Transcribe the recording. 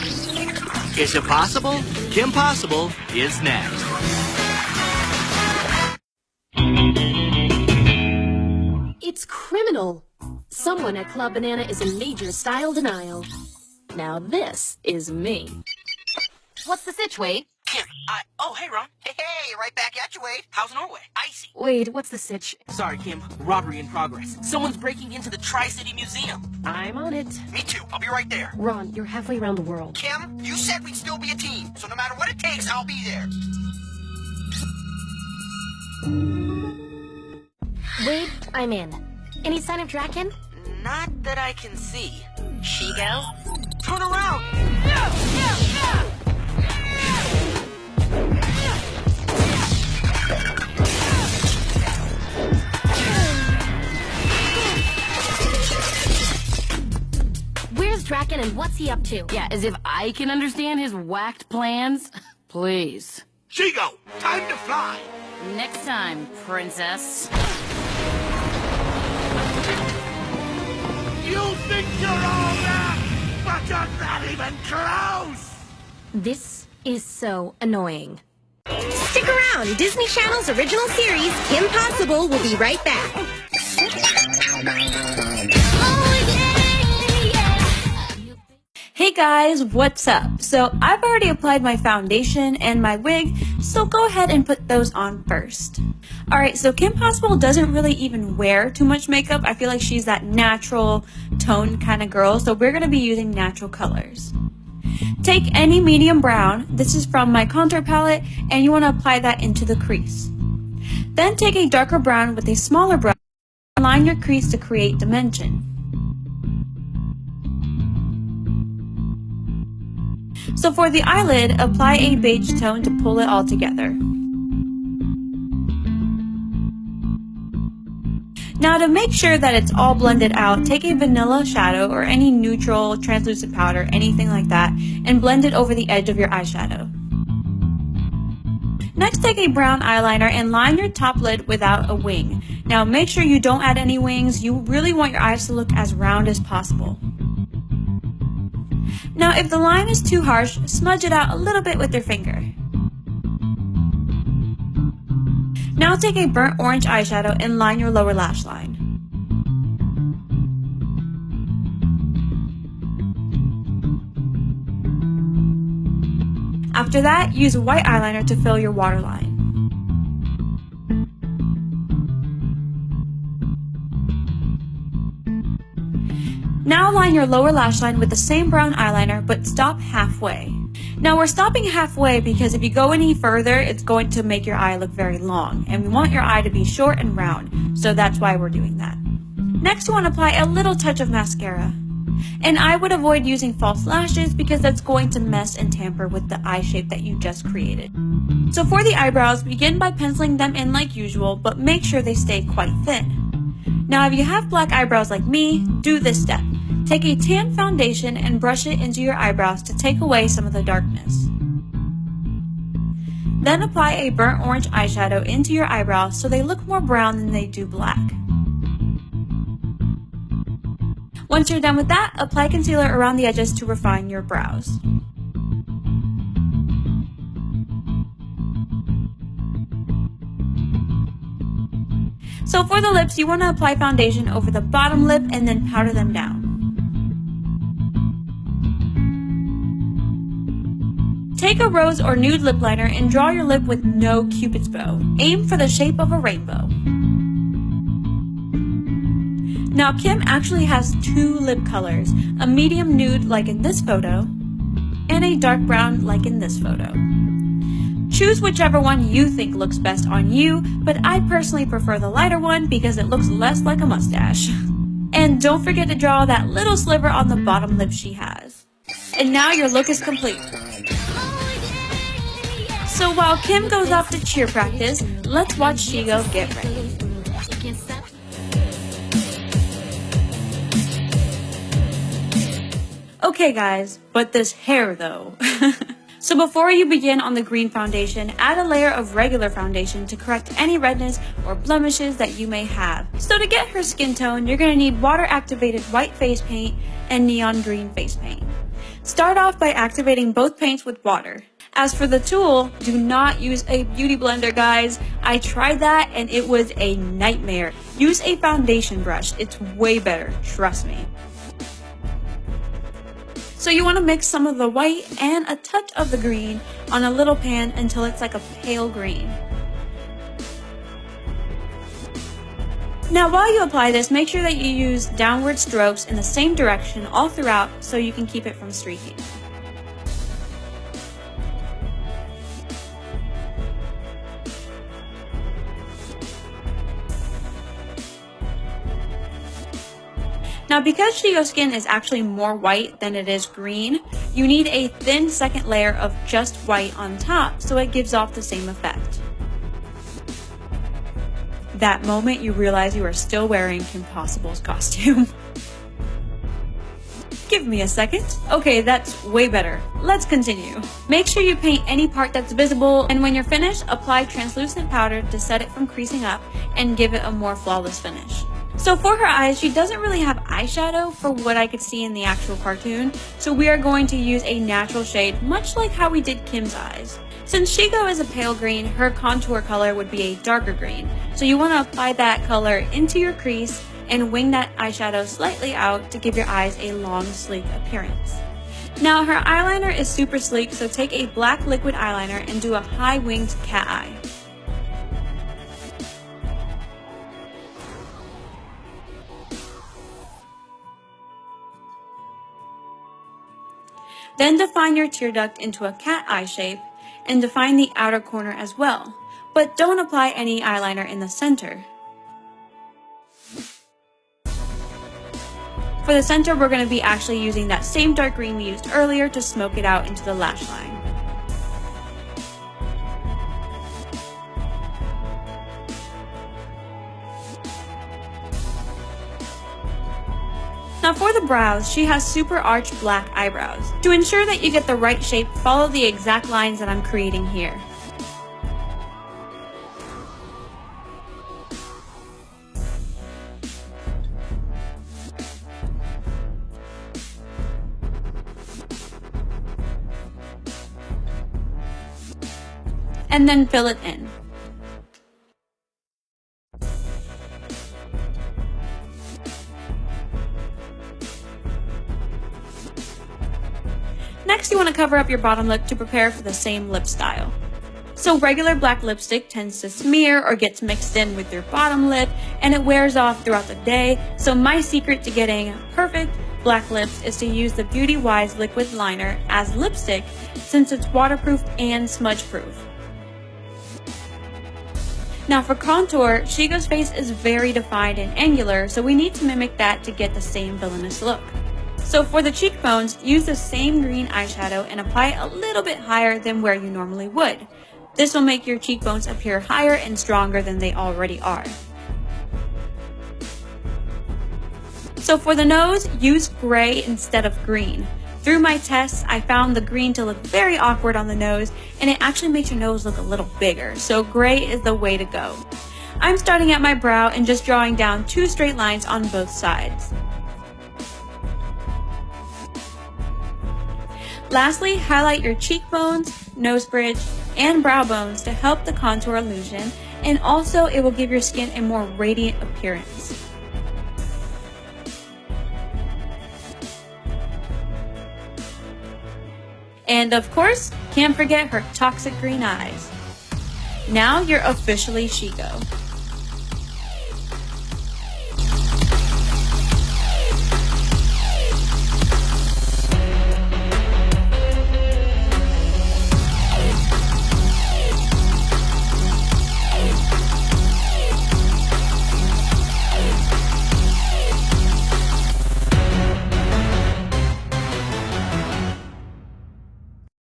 Is it possible? Kim Possible is next. It's criminal. Someone at Club Banana is in major style denial. Now this is me. What's the sitch, Wade? Kim, oh, hey, Ron. Hey, right back at you, Wade. How's Norway? Icy. Wade, what's the sitch? Sorry, Kim. Robbery in progress. Someone's breaking into the Tri-City Museum. I'm on it. Me too. I'll be right there. Ron, you're halfway around the world. Kim, you said we'd still be a team, so no matter what it takes, I'll be there. Wade, I'm in. Any sign of Draken? Not that I can see. She-Go? Turn around! Where's Draken and what's he up to? Yeah, as if I can understand his whacked plans. Please. She-Go, time to fly. Next time, princess. You think you're all that, but you're not even close. This is so annoying. Stick around! Disney Channel's original series, Kim Possible, will be right back. Hey guys, what's up? So I've already applied my foundation and my wig, so go ahead and put those on first. Alright, so Kim Possible doesn't really even wear too much makeup. I feel like she's that natural tone kind of girl, so we're going to be using natural colors. Take any medium brown, this is from my contour palette, and you want to apply that into the crease. Then take a darker brown with a smaller brush and line your crease to create dimension. So for the eyelid, apply a beige tone to pull it all together. Now to make sure that it's all blended out, take a vanilla shadow or any neutral translucent powder, anything like that, and blend it over the edge of your eyeshadow. Next, take a brown eyeliner and line your top lid without a wing. Now make sure you don't add any wings, you really want your eyes to look as round as possible. Now if the line is too harsh, smudge it out a little bit with your finger. Now take a burnt orange eyeshadow and line your lower lash line. After that, use a white eyeliner to fill your waterline. Now line your lower lash line with the same brown eyeliner, but stop halfway. Now we're stopping halfway because if you go any further, it's going to make your eye look very long, and we want your eye to be short and round, so that's why we're doing that. Next, you want to apply a little touch of mascara. And I would avoid using false lashes because that's going to mess and tamper with the eye shape that you just created. So for the eyebrows, begin by penciling them in like usual, but make sure they stay quite thin. Now if you have black eyebrows like me, do this step. Take a tan foundation and brush it into your eyebrows to take away some of the darkness. Then apply a burnt orange eyeshadow into your eyebrows so they look more brown than they do black. Once you're done with that, apply concealer around the edges to refine your brows. So for the lips, you want to apply foundation over the bottom lip and then powder them down. Take a rose or nude lip liner and draw your lip with no cupid's bow. Aim for the shape of a rainbow. Now Kim actually has two lip colors, a medium nude like in this photo, and a dark brown like in this photo. Choose whichever one you think looks best on you, but I personally prefer the lighter one because it looks less like a mustache. And don't forget to draw that little sliver on the bottom lip she has. And now your look is complete. So while Kim goes off to cheer practice, let's watch She-Go get ready. Okay guys, but this hair though. So before you begin on the green foundation, add a layer of regular foundation to correct any redness or blemishes that you may have. So to get her skin tone, you're going to need water activated white face paint and neon green face paint. Start off by activating both paints with water. As for the tool, do not use a beauty blender, guys. I tried that and it was a nightmare. Use a foundation brush. It's way better, trust me. So you want to mix some of the white and a touch of the green on a little pan until it's like a pale green. Now while you apply this, make sure that you use downward strokes in the same direction all throughout so you can keep it from streaking. Now because Shigo's skin is actually more white than it is green, you need a thin second layer of just white on top so it gives off the same effect. That moment you realize you are still wearing Kim Possible's costume. Give me a second. Okay, that's way better. Let's continue. Make sure you paint any part that's visible, and when you're finished, apply translucent powder to set it from creasing up and give it a more flawless finish. So for her eyes, she doesn't really have eyeshadow for what I could see in the actual cartoon, so we are going to use a natural shade, much like how we did Kim's eyes. Since Shigo is a pale green, her contour color would be a darker green, so you want to apply that color into your crease and wing that eyeshadow slightly out to give your eyes a long, sleek appearance. Now her eyeliner is super sleek, so take a black liquid eyeliner and do a high winged cat eye. Then define your tear duct into a cat eye shape and define the outer corner as well, but don't apply any eyeliner in the center. For the center, we're going to be actually using that same dark green we used earlier to smoke it out into the lash line. Now for the brows, she has super arched black eyebrows. To ensure that you get the right shape, follow the exact lines that I'm creating here. And then fill it in. Next, you want to cover up your bottom lip to prepare for the same lip style. So regular black lipstick tends to smear or gets mixed in with your bottom lip and it wears off throughout the day. So my secret to getting perfect black lips is to use the Beauty Wise liquid liner as lipstick since it's waterproof and smudge proof. Now for contour, Shigo's face is very defined and angular, so we need to mimic that to get the same villainous look. So for the cheekbones, use the same green eyeshadow and apply it a little bit higher than where you normally would. This will make your cheekbones appear higher and stronger than they already are. So for the nose, use gray instead of green. Through my tests, I found the green to look very awkward on the nose, and it actually makes your nose look a little bigger, so gray is the way to go. I'm starting at my brow and just drawing down 2 straight lines on both sides. Lastly, highlight your cheekbones, nose bridge, and brow bones to help the contour illusion, and also it will give your skin a more radiant appearance. And of course, can't forget her toxic green eyes. Now you're officially Shigo.